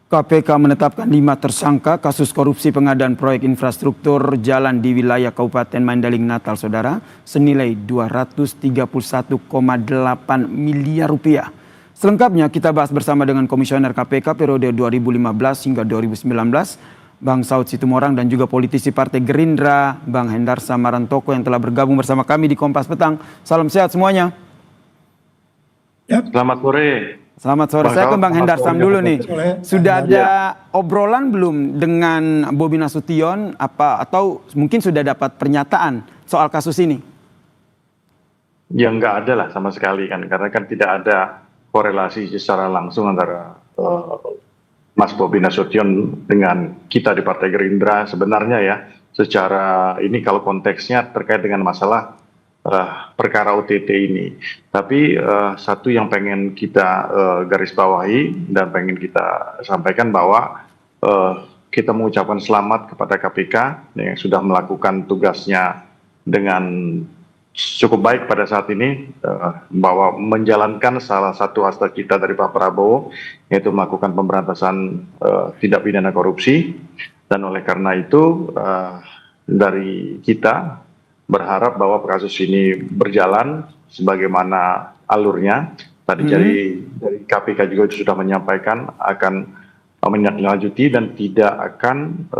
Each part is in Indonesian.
KPK menetapkan 5 tersangka kasus korupsi pengadaan proyek infrastruktur jalan di wilayah Kabupaten Mandailing Natal, Saudara, senilai 231,8 miliar rupiah. Selengkapnya kita bahas bersama dengan Komisioner KPK periode 2015 hingga 2019, Bang Saud Situmorang, dan juga politisi Partai Gerindra, Bang Hendar Samarantoko yang telah bergabung bersama kami di Kompas Petang. Salam sehat semuanya. Ya. Selamat sore. Selamat sore. Saya ke Bang Hendar Sam dulu nih. Sudah ada obrolan belum dengan Bobi Nasution atau mungkin sudah dapat pernyataan soal kasus ini? Ya nggak ada lah sama sekali kan, karena kan tidak ada korelasi secara langsung antara Mas Bobi Nasution dengan kita di Partai Gerindra sebenarnya ya. Secara ini kalau konteksnya terkait dengan masalah perkara OTT ini. Tapi satu yang pengen kita garis bawahi dan pengen kita sampaikan bahwa kita mengucapkan selamat kepada KPK yang sudah melakukan tugasnya dengan cukup baik pada saat ini, bahwa menjalankan salah satu hasrat kita dari Pak Prabowo, yaitu melakukan pemberantasan tindak pidana korupsi. Dan oleh karena itu dari kita berharap bahwa kasus ini berjalan sebagaimana alurnya. Tadi dari KPK juga sudah menyampaikan akan menindaklanjuti dan tidak akan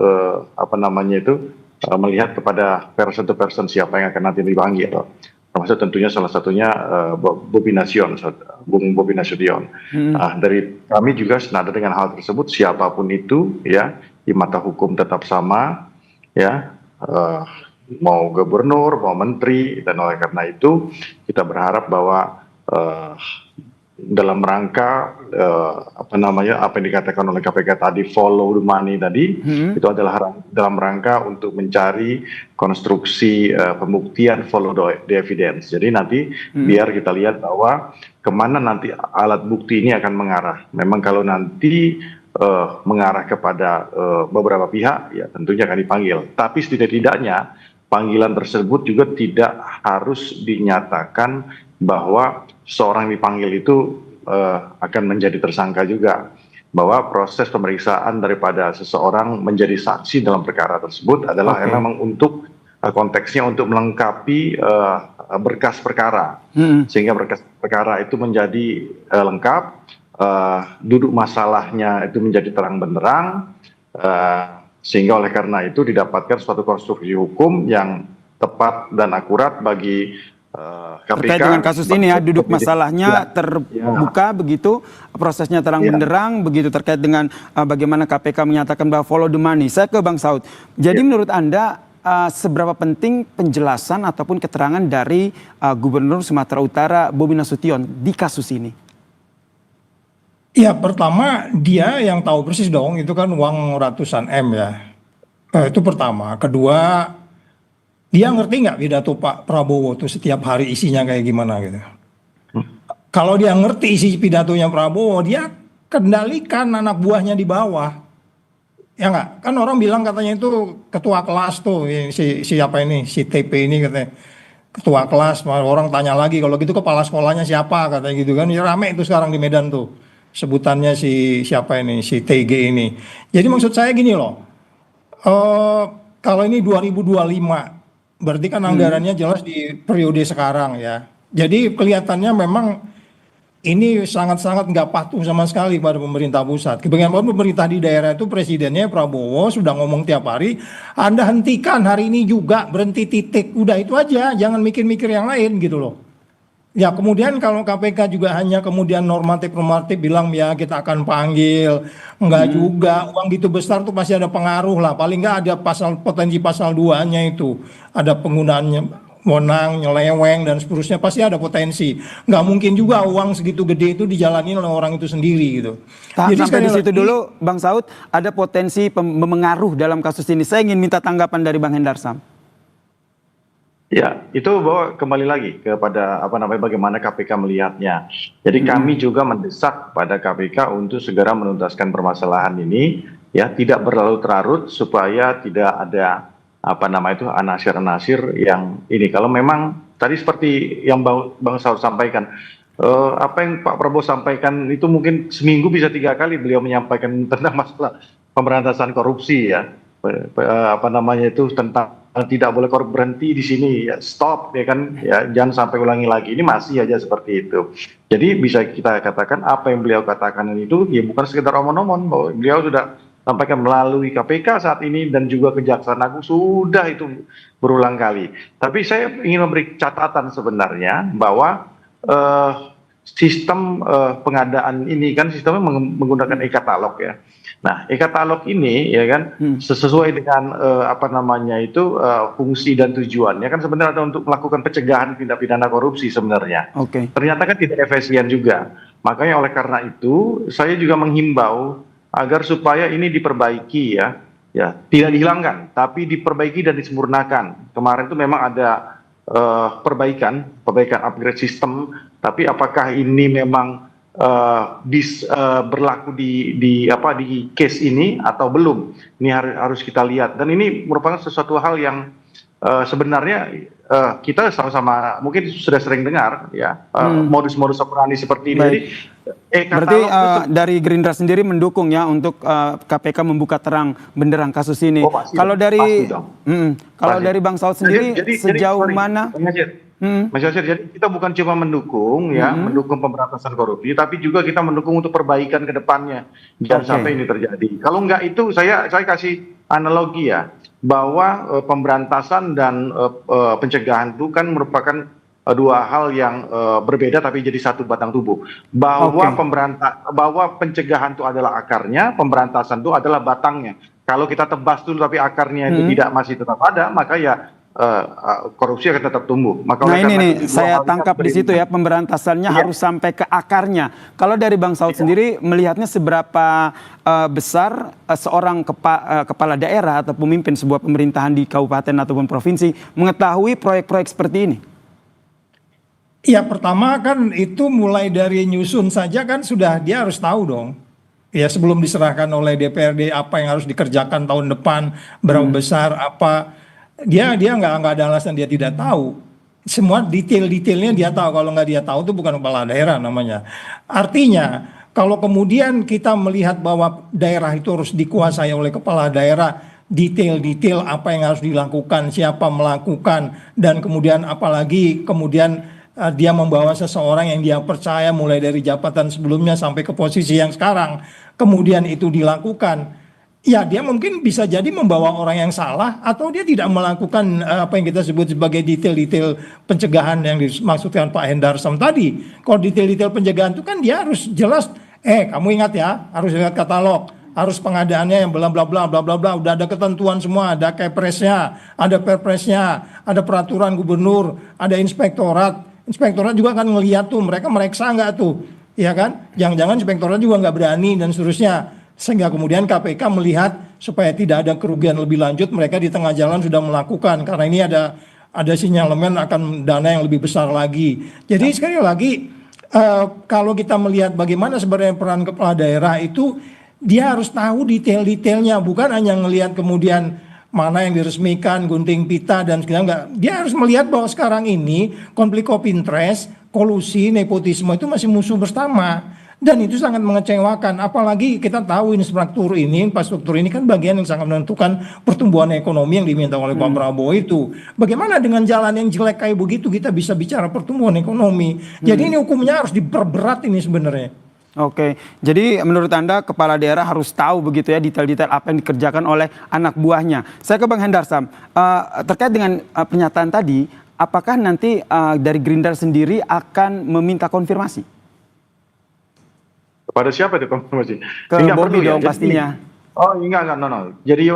melihat kepada person siapa yang akan nanti dipanggil. Termasuk tentunya salah satunya Bobi Nasution. Dari kami juga senada dengan hal tersebut, siapapun itu ya di mata hukum tetap sama ya. Mau gubernur, mau menteri, dan oleh karena itu kita berharap bahwa dalam rangka apa yang dikatakan oleh KPK tadi, follow the money tadi, itu adalah dalam rangka untuk mencari konstruksi pembuktian, follow the evidence. Jadi nanti biar kita lihat bahwa kemana nanti alat bukti ini akan mengarah. Memang kalau nanti mengarah kepada beberapa pihak, ya tentunya akan dipanggil. Tapi setidak-tidaknya panggilan tersebut juga tidak harus dinyatakan bahwa seorang dipanggil itu akan menjadi tersangka juga. Bahwa proses pemeriksaan daripada seseorang menjadi saksi dalam perkara tersebut adalah memang untuk konteksnya untuk melengkapi berkas perkara. Sehingga berkas perkara itu menjadi lengkap, duduk masalahnya itu menjadi terang benderang, sehingga oleh karena itu didapatkan suatu konstruksi hukum yang tepat dan akurat bagi KPK. Terkait dengan kasus ini ya, duduk masalahnya terbuka begitu, prosesnya terang benderang begitu, terkait dengan bagaimana KPK menyatakan bahwa follow the money. Saya ke Bang Saud. Jadi menurut Anda seberapa penting penjelasan ataupun keterangan dari Gubernur Sumatera Utara Bobi Nasution di kasus ini? Ya, pertama dia yang tahu persis dong, itu kan uang ratusan M ya. Itu pertama. Kedua, dia ngerti nggak pidato Pak Prabowo tuh setiap hari isinya kayak gimana gitu. Kalau dia ngerti isi pidatonya Prabowo, dia kendalikan anak buahnya di bawah. Ya nggak? Kan orang bilang katanya itu ketua kelas tuh, siapa ini, si TP ini katanya. Ketua kelas, orang tanya lagi kalau gitu kepala sekolahnya siapa katanya gitu kan. Ya rame itu sekarang di Medan tuh. Sebutannya siapa ini, si TG ini. Jadi maksud saya gini loh, kalau ini 2025, berarti kan anggarannya jelas di periode sekarang ya. Jadi kelihatannya memang ini sangat-sangat nggak patuh sama sekali pada pemerintah pusat. Bagaimanapun pemerintah di daerah itu presidennya Prabowo sudah ngomong tiap hari, Anda hentikan hari ini juga, berhenti titik. Udah itu aja, jangan mikir-mikir yang lain gitu loh. Ya kemudian kalau KPK juga hanya kemudian normatif bilang ya kita akan panggil, enggak juga, uang gitu besar tuh pasti ada pengaruh lah, paling enggak ada potensi pasal 2-nya itu, ada penggunaannya wewenang, nyeleweng dan seterusnya, pasti ada potensi. Nggak mungkin juga uang segitu gede itu dijalani oleh orang itu sendiri gitu. Jadi sampai di situ dulu Bang Saud, ada potensi memengaruh dalam kasus ini. Saya ingin minta tanggapan dari Bang Hendar Sam. Ya, itu bahwa kembali lagi kepada bagaimana KPK melihatnya. Jadi kami juga mendesak pada KPK untuk segera menuntaskan permasalahan ini, ya tidak berlarut-larut supaya tidak ada anasir-anasir yang ini. Kalau memang tadi seperti yang Bang Saud sampaikan, apa yang Pak Prabowo sampaikan itu mungkin seminggu bisa 3 kali beliau menyampaikan tentang masalah pemberantasan korupsi ya. Apa namanya itu, tentang tidak boleh korup, berhenti di sini ya, stop ya kan, ya jangan sampai ulangi lagi. Ini masih aja seperti itu. Jadi bisa kita katakan apa yang beliau katakan itu ya bukan sekedar omong-omong, bahwa beliau sudah sampaikan melalui KPK saat ini dan juga Kejaksaan Agung sudah itu berulang kali. Tapi saya ingin memberi catatan sebenarnya bahwa sistem pengadaan ini kan sistemnya menggunakan e-katalog ya. Nah, e-katalog ini ya kan sesuai dengan apa namanya itu fungsi dan tujuannya kan sebenarnya ada untuk melakukan pencegahan tindak pidana korupsi sebenarnya. Oke. Ternyata kan tidak efisien juga. Makanya oleh karena itu saya juga menghimbau agar supaya ini diperbaiki ya, tidak dihilangkan, tapi diperbaiki dan disempurnakan. Kemarin itu memang ada perbaikan upgrade sistem, tapi apakah ini memang berlaku di case ini atau belum? Ini harus kita lihat, dan ini merupakan sesuatu hal yang sebenarnya kita sama-sama mungkin sudah sering dengar ya, modus-modus operandi seperti ini. Baik. Jadi berarti dari Gerindra sendiri mendukung ya untuk KPK membuka terang benderang kasus ini. Oh, pasti, kalau dari pasti dong. Kalau Pasti. dari Bang Saud sendiri sejauh mana? Mas Yasir, jadi kita bukan cuma mendukung ya, mendukung pemberantasan korupsi, tapi juga kita mendukung untuk perbaikan ke depannya. Jangan sampai ini terjadi. Kalau enggak itu saya kasih analogi ya, bahwa pemberantasan dan pencegahan itu kan merupakan dua hal yang berbeda tapi jadi satu batang tubuh. Bahwa bahwa pencegahan itu adalah akarnya, pemberantasan itu adalah batangnya. Kalau kita tebas dulu tapi akarnya itu masih tetap ada, maka ya korupsi akan tetap tumbuh. Maka nah ini nih saya tangkap di situ ya, pemberantasannya harus sampai ke akarnya. Kalau dari Bang Saud sendiri melihatnya seberapa besar seorang kepala daerah atau pemimpin sebuah pemerintahan di kabupaten ataupun provinsi mengetahui proyek-proyek seperti ini? Ya pertama kan itu mulai dari nyusun saja kan sudah dia harus tahu dong. Ya sebelum diserahkan oleh DPRD apa yang harus dikerjakan tahun depan, berapa besar, apa. Dia nggak ada alasan dia tidak tahu. Semua detail-detailnya dia tahu. Kalau nggak dia tahu itu bukan kepala daerah namanya. Artinya kalau kemudian kita melihat bahwa daerah itu harus dikuasai oleh kepala daerah, detail-detail apa yang harus dilakukan, siapa melakukan, dan kemudian apalagi kemudian dia membawa seseorang yang dia percaya mulai dari jabatan sebelumnya sampai ke posisi yang sekarang, kemudian itu dilakukan. Ya dia mungkin bisa jadi membawa orang yang salah atau dia tidak melakukan apa yang kita sebut sebagai detail-detail pencegahan yang dimaksudkan Pak Hendarsam tadi. Kalau detail-detail pencegahan itu kan dia harus jelas, kamu ingat ya, harus lihat katalog, harus pengadaannya yang bla bla bla bla bla bla, udah ada ketentuan semua, ada Kepresnya, ada Perpresnya, ada peraturan gubernur, ada inspektorat. Inspektorat juga kan ngelihat tuh, mereka mereksa nggak tuh, ya kan? Jangan-jangan inspektorat juga nggak berani dan seterusnya. Sehingga kemudian KPK melihat supaya tidak ada kerugian lebih lanjut, mereka di tengah jalan sudah melakukan karena ini ada sinyalemen akan dana yang lebih besar lagi. Jadi sekali lagi kalau kita melihat bagaimana sebenarnya peran kepala daerah itu, dia harus tahu detail-detailnya, bukan hanya melihat kemudian mana yang diresmikan, gunting pita dan segala enggak. Dia harus melihat bahwa sekarang ini konflik of interest, kolusi, nepotisme itu masih musuh bersama. Dan itu sangat mengecewakan, apalagi kita tahu infrastruktur ini kan bagian yang sangat menentukan pertumbuhan ekonomi yang diminta oleh Pak Prabowo itu. Bagaimana dengan jalan yang jelek kayak begitu kita bisa bicara pertumbuhan ekonomi? Jadi ini hukumnya harus diperberat ini sebenarnya. Oke, jadi menurut Anda kepala daerah harus tahu begitu ya detail-detail apa yang dikerjakan oleh anak buahnya. Saya ke Bang Hendarsam, terkait dengan pernyataan tadi, apakah nanti dari Gerindra sendiri akan meminta konfirmasi? Kepada siapa itu konfirmasi? Ke Bobi dong pastinya. Oh enggak, no. Jadi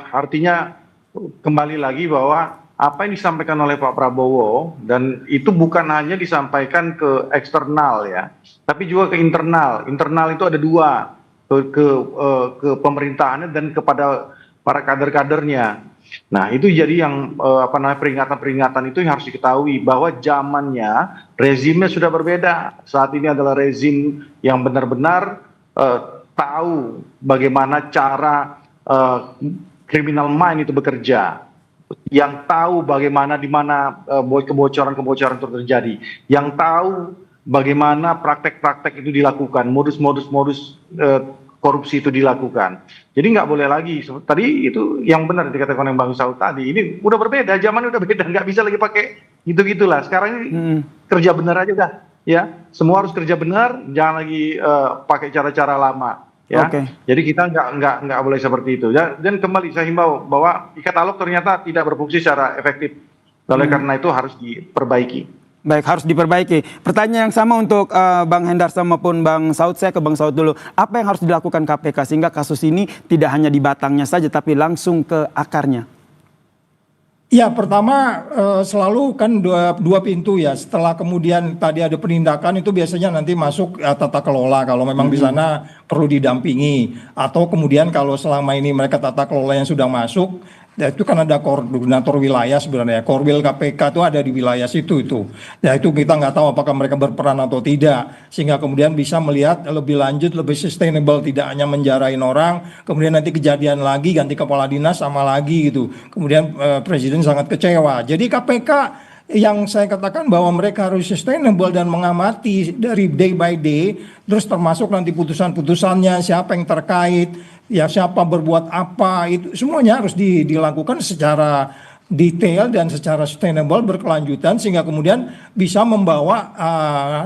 artinya kembali lagi bahwa apa yang disampaikan oleh Pak Prabowo dan itu bukan hanya disampaikan ke eksternal ya, tapi juga ke internal. Internal itu ada dua, ke pemerintahannya dan kepada para kader-kadernya. Nah itu jadi yang peringatan-peringatan itu yang harus diketahui bahwa zamannya rezimnya sudah berbeda. Saat ini adalah rezim yang benar-benar tahu bagaimana cara criminal mind itu bekerja, yang tahu bagaimana di mana kebocoran-kebocoran itu terjadi, yang tahu bagaimana praktek-praktek itu dilakukan, modus-modus korupsi itu dilakukan. Jadi nggak boleh lagi. Tadi itu yang benar dikatakan yang Bang Saud tadi. Ini udah berbeda, zamannya udah beda, nggak bisa lagi pakai gitu-gitulah. Sekarang ini kerja benar aja dah, ya. Semua harus kerja benar, jangan lagi pakai cara-cara lama. Ya, jadi kita nggak boleh seperti itu. Dan kembali saya himbau bahwa e-katalog ternyata tidak berfungsi secara efektif. Oleh karena itu harus diperbaiki. Baik, harus diperbaiki. Pertanyaan yang sama untuk Bang Hendarsam maupun Bang Saud. Saya ke Bang Saud dulu. Apa yang harus dilakukan KPK sehingga kasus ini tidak hanya di batangnya saja, tapi langsung ke akarnya? Ya, pertama selalu kan dua pintu ya. Setelah kemudian tadi ada penindakan itu biasanya nanti masuk tata kelola kalau memang di sana perlu didampingi. Atau kemudian kalau selama ini mereka tata kelola yang sudah masuk, ya itu kan ada koordinator wilayah sebenarnya. Korwil KPK itu ada di wilayah situ itu. Ya itu kita nggak tahu apakah mereka berperan atau tidak. Sehingga kemudian bisa melihat lebih lanjut, lebih sustainable. Tidak hanya menjarain orang, kemudian nanti kejadian lagi, ganti kepala dinas sama lagi gitu. Kemudian Presiden sangat kecewa. Jadi KPK yang saya katakan bahwa mereka harus sustainable dan mengamati dari day by day, terus termasuk nanti putusan-putusannya, siapa yang terkait, ya siapa berbuat apa, itu semuanya harus dilakukan secara detail dan secara sustainable berkelanjutan sehingga kemudian bisa membawa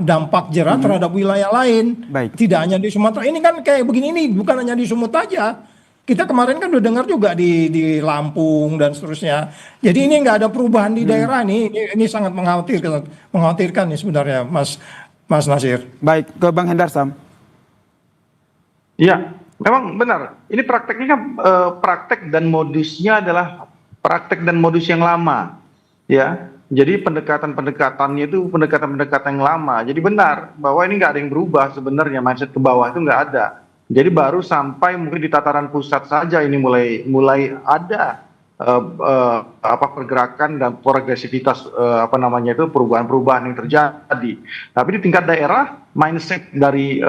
dampak jerah terhadap wilayah lain. Baik. Tidak hanya di Sumatera. Ini kan kayak begini nih, bukan hanya di Sumut aja. Kita kemarin kan udah dengar juga di Lampung dan seterusnya. Jadi ini nggak ada perubahan di daerah nih. Ini sangat mengkhawatirkan nih sebenarnya, Mas Nasir. Baik, ke Bang Hendarsam. Iya, memang benar. Ini prakteknya kan praktek dan modusnya adalah praktek dan modus yang lama, ya. Jadi pendekatan-pendekatannya itu pendekatan-pendekatan yang lama. Jadi benar bahwa ini nggak ada yang berubah sebenarnya, mindset ke bawah itu nggak ada. Jadi baru sampai mungkin di tataran pusat saja ini mulai ada pergerakan dan progresivitas perubahan-perubahan yang terjadi. Tapi di tingkat daerah mindset dari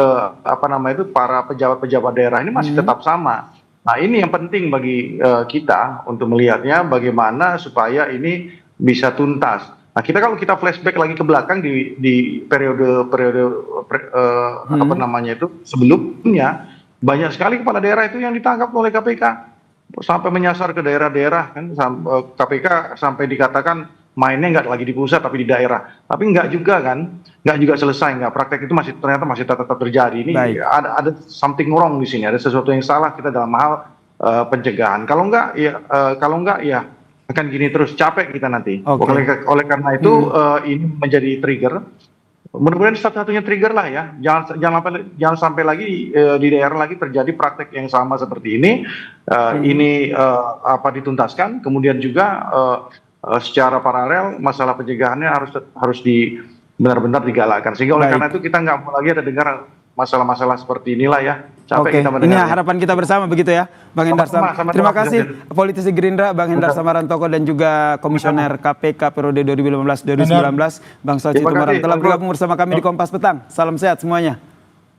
para pejabat-pejabat daerah ini masih tetap sama. Nah ini yang penting bagi kita untuk melihatnya bagaimana supaya ini bisa tuntas. Nah kalau kita flashback lagi ke belakang di periode sebelumnya banyak sekali kepala daerah itu yang ditangkap oleh KPK sampai menyasar ke daerah-daerah kan KPK sampai dikatakan mainnya nggak lagi di pusat tapi di daerah. Tapi nggak juga kan, nggak juga selesai, nggak praktek itu ternyata masih tetap terjadi. Ini ada something wrong di sini, ada sesuatu yang salah kita dalam hal pencegahan. Kalau nggak ya akan gini terus, capek kita nanti. Oleh karena itu ini menjadi trigger. Mudah-mudahan satu-satunya trigger lah ya. Jangan sampai lagi di daerah lagi terjadi praktek yang sama seperti ini. Ini dituntaskan. Kemudian juga secara paralel masalah pencegahannya harus benar-benar digalakkan. Sehingga oleh karena itu kita nggak mau lagi ada dengar masalah-masalah seperti inilah ya. Capek kita mendengar. Ini harapan kita bersama begitu ya, Bang Hendarsam. Terima kasih politisi Gerindra Bang Hendarsam Marantoko dan juga Komisioner KPK periode 2015-2019 Bang Saud Situmorang telah bergabung bersama kami di Kompas Petang. Salam sehat semuanya.